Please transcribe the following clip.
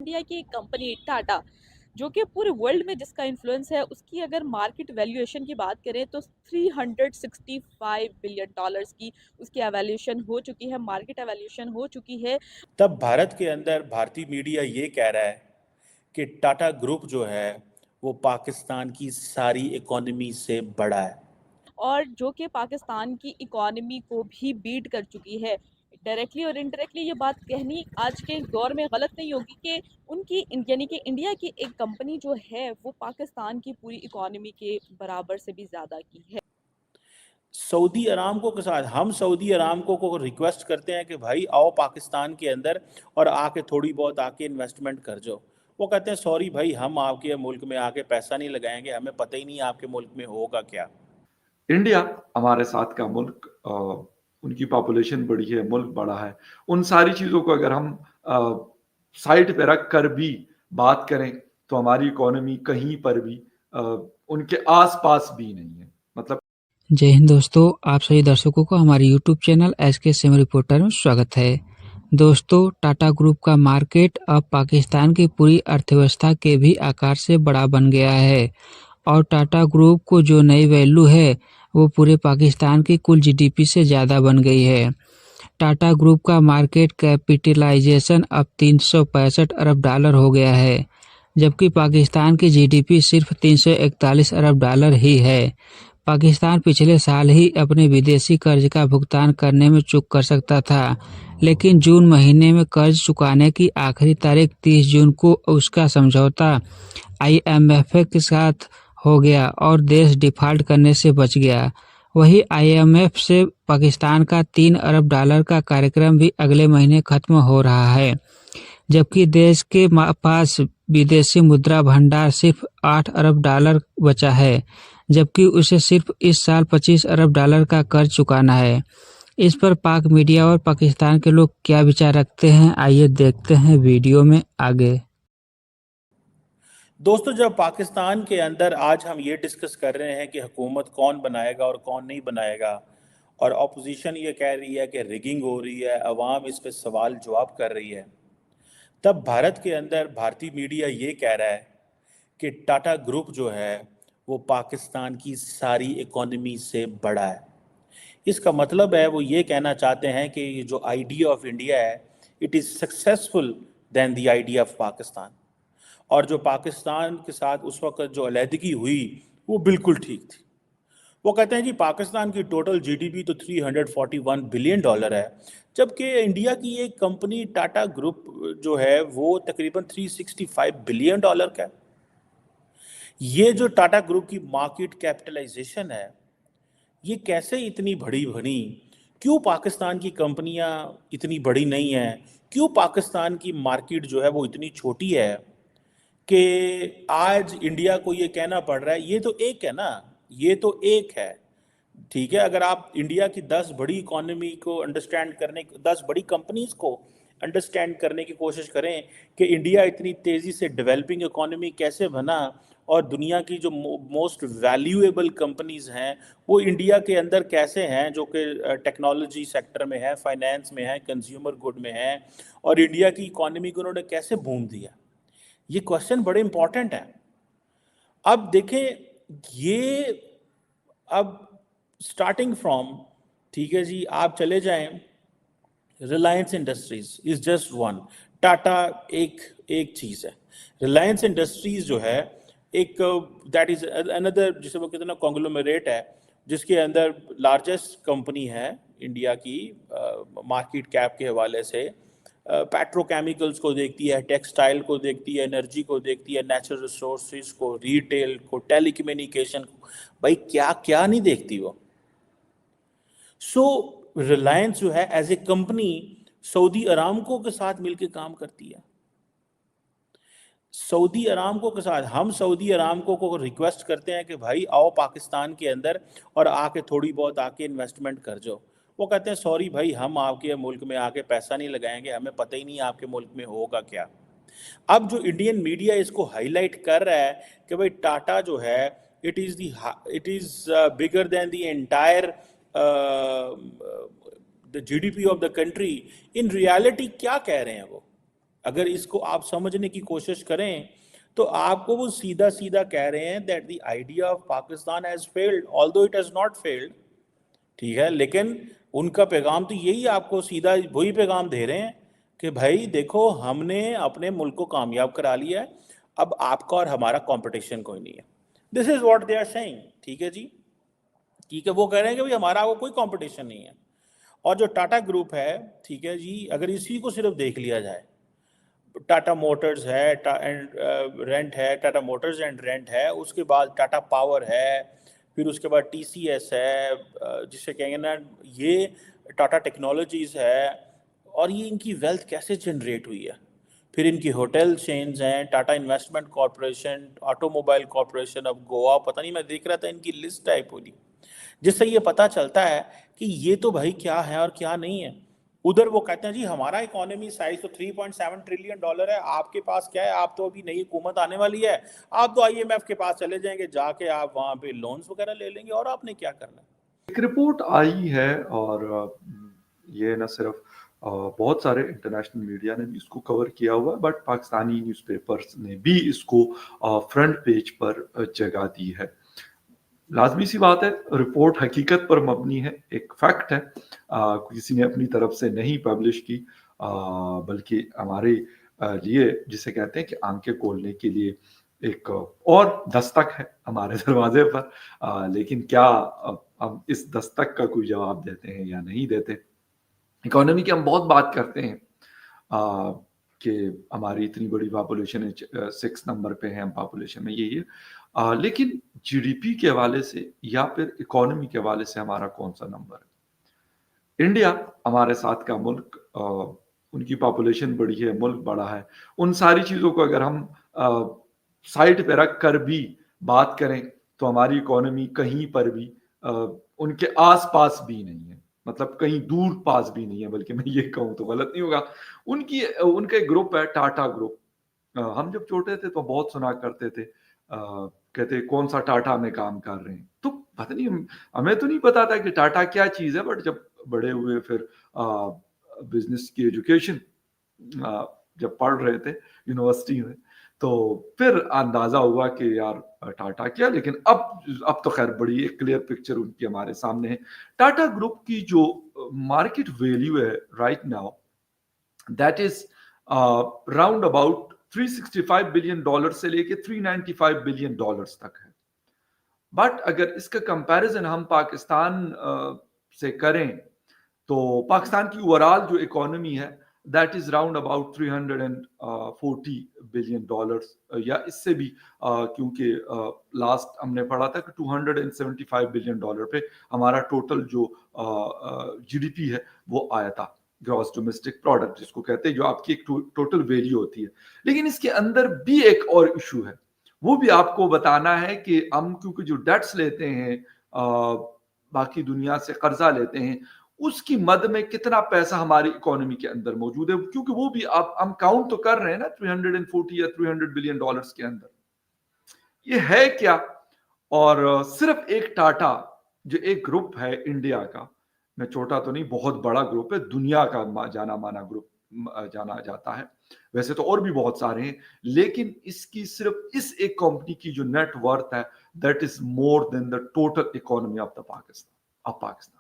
India की एक company Tata, जो कि पूरे वर्ल्ड में जिसका इन्फ्लुएंस है, उसकी अगर मार्केट वैल्यूएशन की बात करें तो 365 बिलियन डॉलर्स की उसकी एवैल्यूएशन हो चुकी है, मार्केट एवैल्यूएशन हो चुकी है। तब भारत के अंदर भारतीय मीडिया ये कह रहा है कि टाटा ग्रुप जो है वो पाकिस्तान की सारी इकोनॉमी से बड़ा है। और जो कि पाकिस्तान की इकोनॉमी को भी बीट कर चुकी है। डायरेक्टली और इनडायरेक्टली ये बात कहनी आज के दौर में गलत नहीं होगी कि उनकी यानी कि इंडिया की एक कंपनी जो है वो पाकिस्तान की पूरी इकोनॉमी के बराबर से भी ज़्यादा की है। सऊदी अरामको के साथ हम सऊदी अरामको को रिक्वेस्ट करते हैं कि भाई आओ पाकिस्तान के अंदर और आके थोड़ी बहुत आके इन्वेस्टमेंट कर जाओ। वो कहते हैं सॉरी भाई, हम आपके मुल्क में आके पैसा नहीं लगाएंगे, हमें पता ही नहीं आपके मुल्क में होगा क्या। इंडिया हमारे साथ का मुल्क, उनकी पॉपुलेशन बड़ी है, मुल्क बड़ा है। उन सारी चीज़ों को अगर हम साइड पे रख कर भी बात करें तो हमारी इकोनॉमी कहीं पर भी उनके आसपास भी नहीं है। मतलब जय हिंद दोस्तों, आप सभी दर्शकों को हमारे YouTube channel SK sim reporter में स्वागत है। दोस्तों, टाटा ग्रुप का मार्केट अब पाकिस्तान की पूरी अर्थव्यवस्था के भी आकार से बड़ा बन गया है और टाटा ग्रुप को जो नई वैल्यू है वो पूरे पाकिस्तान की कुल जीडीपी से ज़्यादा बन गई है। टाटा ग्रुप का मार्केट कैपिटलाइजेशन अब 365 अरब डॉलर हो गया है, जबकि पाकिस्तान की जीडीपी सिर्फ 341 अरब डॉलर ही है। पाकिस्तान पिछले साल ही अपने विदेशी कर्ज का भुगतान करने में चूक कर सकता था, लेकिन जून महीने में कर्ज चुकाने की आखिरी तारीख 30 जून को उसका समझौता आईएमएफ के साथ हो गया और देश डिफॉल्ट करने से बच गया। वहीं आईएमएफ से पाकिस्तान का 3 अरब डॉलर का कार्यक्रम भी अगले महीने खत्म हो रहा है, जबकि देश के पास विदेशी मुद्रा भंडार सिर्फ 8 अरब डॉलर बचा है, जबकि उसे सिर्फ इस साल 25 अरब डॉलर का कर्ज चुकाना है। इस पर पाक मीडिया और पाकिस्तान के लोग क्या विचार रखते हैं, आइए देखते हैं वीडियो में आगे। दोस्तों, जब पाकिस्तान के अंदर आज हम ये डिस्कस कर रहे हैं कि हुकूमत कौन बनाएगा और कौन नहीं बनाएगा, और अपोजिशन ये कह रही है कि रिगिंग हो रही है, अवाम इस पे सवाल जवाब कर रही है, तब भारत के अंदर भारतीय मीडिया ये कह रहा है कि टाटा ग्रुप जो है वो पाकिस्तान की सारी इकोनॉमी से बड़ा है। इसका मतलब है वो ये कहना चाहते हैं कि ये जो आइडिया ऑफ इंडिया है, it is successful then the idea of Pakistan. और जो पाकिस्तान के साथ उस वक्त जो अलहदगी हुई वो बिल्कुल ठीक थी। वो कहते हैं जी पाकिस्तान की टोटल जीडीपी तो 341 बिलियन डॉलर है, जबकि इंडिया की एक कंपनी टाटा ग्रुप जो है वो तकरीबन 365 बिलियन डॉलर का है। ये जो टाटा ग्रुप की मार्केट कैपिटलाइजेशन है, ये कैसे इतनी बड़ी बनी? क्यों पाकिस्तान की कंपनियां इतनी बड़ी नहीं हैं? क्यों पाकिस्तान की मार्केट जो है वो इतनी छोटी है कि आज इंडिया को ये कहना पड़ रहा है? ये तो एक है ना, ये तो एक है, ठीक है। अगर आप इंडिया की 10 बड़ी इकोनॉमी को अंडरस्टैंड करने, 10 बड़ी कंपनीज को अंडरस्टैंड करने की कोशिश करें कि इंडिया इतनी तेज़ी से डेवलपिंग इकोनॉमी कैसे बना, और दुनिया की जो मोस्ट वैल्यूएबल कंपनीज हैं वो इंडिया के अंदर कैसे हैं, जो कि टेक्नोलॉजी सेक्टर में है, फाइनेंस में है, कंज्यूमर गुड में है, और इंडिया की इकोनॉमी को उन्होंने कैसे बूम दिया, ये क्वेश्चन बड़े इंपॉर्टेंट है। अब देखें, ये अब स्टार्टिंग फ्रॉम, ठीक है जी, आप चले जाएं, Reliance industries is just one, Tata एक एक चीज़ है। रिलायंस इंडस्ट्रीज जो है एक, दैट इज अनदर, जिसे वो कहते हैं ना कॉन्ग्लोमेरेट है, जिसके अंदर लार्जेस्ट कंपनी है इंडिया की मार्केट कैप के हवाले से। पेट्रोकेमिकल्स को देखती है, टेक्सटाइल को देखती है, एनर्जी को देखती है, नेचुरल रिसोर्सेज को, रिटेल को, टेलीकम्युनिकेशन को, भाई क्या क्या नहीं देखती वो। सो रिलायंस जो है as a company Saudi Aramco के साथ मिलकर काम करती है। सऊदी अरामको के साथ हम सऊदी अरामको को रिक्वेस्ट करते हैं कि भाई आओ पाकिस्तान के अंदर और आके थोड़ी बहुत आके इन्वेस्टमेंट कर जाओ। वो कहते हैं सॉरी भाई, हम आपके मुल्क में आके पैसा नहीं लगाएंगे, हमें पता ही नहीं आपके मुल्क में होगा क्या। अब जो इंडियन मीडिया इसको हाईलाइट कर रहा है कि भाई टाटा जो है it is bigger than the entire the GDP of the country, in reality क्या कह रहे हैं वो? अगर इसको आप समझने की कोशिश करें तो आपको वो सीधा सीधा कह रहे हैं that the idea of Pakistan has failed although it has not failed. ठीक है, लेकिन उनका पैगाम तो यही आपको सीधा वही पैगाम दे रहे हैं कि भाई देखो हमने अपने मुल्क को कामयाब करा लिया है, अब आपका और हमारा कंपटीशन कोई नहीं है। This is what they are saying. ठीक है जी, ठीक है, वो कह रहे हैं कि भाई हमारा वो कोई कंपटीशन नहीं है। और जो टाटा ग्रुप है, ठीक है जी, अगर इसी को सिर्फ देख लिया जाए, टाटा मोटर्स है एंड रेंट है, टाटा मोटर्स एंड रेंट है, उसके बाद टाटा पावर है, फिर उसके बाद टीसीएस है, जिसे कहेंगे ना ये टाटा टेक्नोलॉजीज है, और ये इनकी वेल्थ कैसे जनरेट हुई है। फिर इनकी होटल चेन्स हैं, Tata investment corporation, automobile corporation of Goa, पता नहीं, मैं देख रहा था इनकी लिस्ट है पूरी, जिससे ये पता चलता है कि ये तो भाई क्या है और क्या नहीं है। उधर वो कहते हैं जी हमारा इकोनॉमी साइज तो 3.7 ट्रिलियन डॉलर है, आपके पास क्या है, आप तो अभी नई हुकूमत आने वाली है, आप तो आईएमएफ के पास चले जाएंगे, जाके आप वहाँ पे लोन्स वगैरह ले लेंगे, और आपने क्या करना है। एक रिपोर्ट आई है और ये न सिर्फ बहुत सारे इंटरनेशनल मीडिया ने भी इसको कवर किया हुआ है, बट पाकिस्तानी न्यूज़पेपर्स ने भी इसको फ्रंट पेज पर जगह दी है। लाजमी सी बात है, रिपोर्ट हकीकत पर मबनी है, एक फैक्ट है, किसी ने अपनी तरफ से नहीं पब्लिश की, बल्कि हमारे लिए, जिसे कहते हैं कि आंखें खोलने के लिए एक और दस्तक है हमारे दरवाजे पर। लेकिन क्या हम इस दस्तक का कोई जवाब देते हैं या नहीं देते। इकोनॉमी की हम बहुत बात करते हैं कि हमारी इतनी बड़ी पॉपुलेशन है, 6 नंबर पे है हम पॉपुलेशन में, ये लेकिन जीडीपी के हवाले से या फिर इकोनॉमी के हवाले से हमारा कौन सा नंबर है। इंडिया हमारे साथ का मुल्क, उनकी पॉपुलेशन बड़ी है, मुल्क बड़ा है, उन सारी चीज़ों को अगर हम साइड पे रख कर भी बात करें तो हमारी इकोनॉमी कहीं पर भी उनके आस पास भी नहीं है, मतलब कहीं दूर पास भी नहीं है, बल्कि मैं ये कहूँ तो गलत नहीं होगा। उनका एक ग्रुप है, टाटा ग्रुप। हम जब छोटे थे तो बहुत सुना करते थे, कहते कौन सा टाटा में काम कर रहे हैं, तो पता नहीं, हमें तो नहीं पता था कि टाटा क्या चीज़ है, बट जब बड़े हुए फिर बिजनेस की एजुकेशन जब पढ़ रहे थे यूनिवर्सिटी में, तो फिर अंदाजा हुआ कि यार टाटा क्या। लेकिन अब तो खैर बड़ी एक क्लियर पिक्चर उनकी हमारे सामने है। टाटा ग्रुप की जो मार्केट वैल्यू है right now, that is round about $365 billion से लेके $395 बिलियन तक है। बट अगर इसका कंपैरिजन हम पाकिस्तान से करें तो पाकिस्तान की ओवरऑल जो इकोनॉमी है that is round about $340 billion या इससे भी, क्योंकि लास्ट हमने पढ़ा था कि $275 बिलियन पे हमारा टोटल जो जीडीपी है वो आया था, ग्रॉस डोमेस्टिक प्रोडक्ट जिसको कहते हैं, जो आपकी एक टोटल वैल्यू होती है। लेकिन इसके अंदर भी एक और इशू है, वो भी आपको बताना है कि हम क्योंकि जो डेट्स लेते हैं, बाकी दुनिया से कर्जा लेते हैं, उसकी मद में कितना पैसा हमारी इकोनॉमी के अंदर मौजूद है, क्योंकि वो भी आप हम काउंट तो कर रहे हैं ना 340 या $300 बिलियन के अंदर। ये है क्या? और सिर्फ एक टाटा जो एक ग्रुप है इंडिया का, मैं छोटा तो नहीं, बहुत बड़ा ग्रुप है, दुनिया का जाना माना ग्रुप जाना जाता है, वैसे तो और भी बहुत सारे हैं, लेकिन इसकी सिर्फ इस एक कंपनी की जो नेट वर्थ है that is more than the total economy of the Pakistan.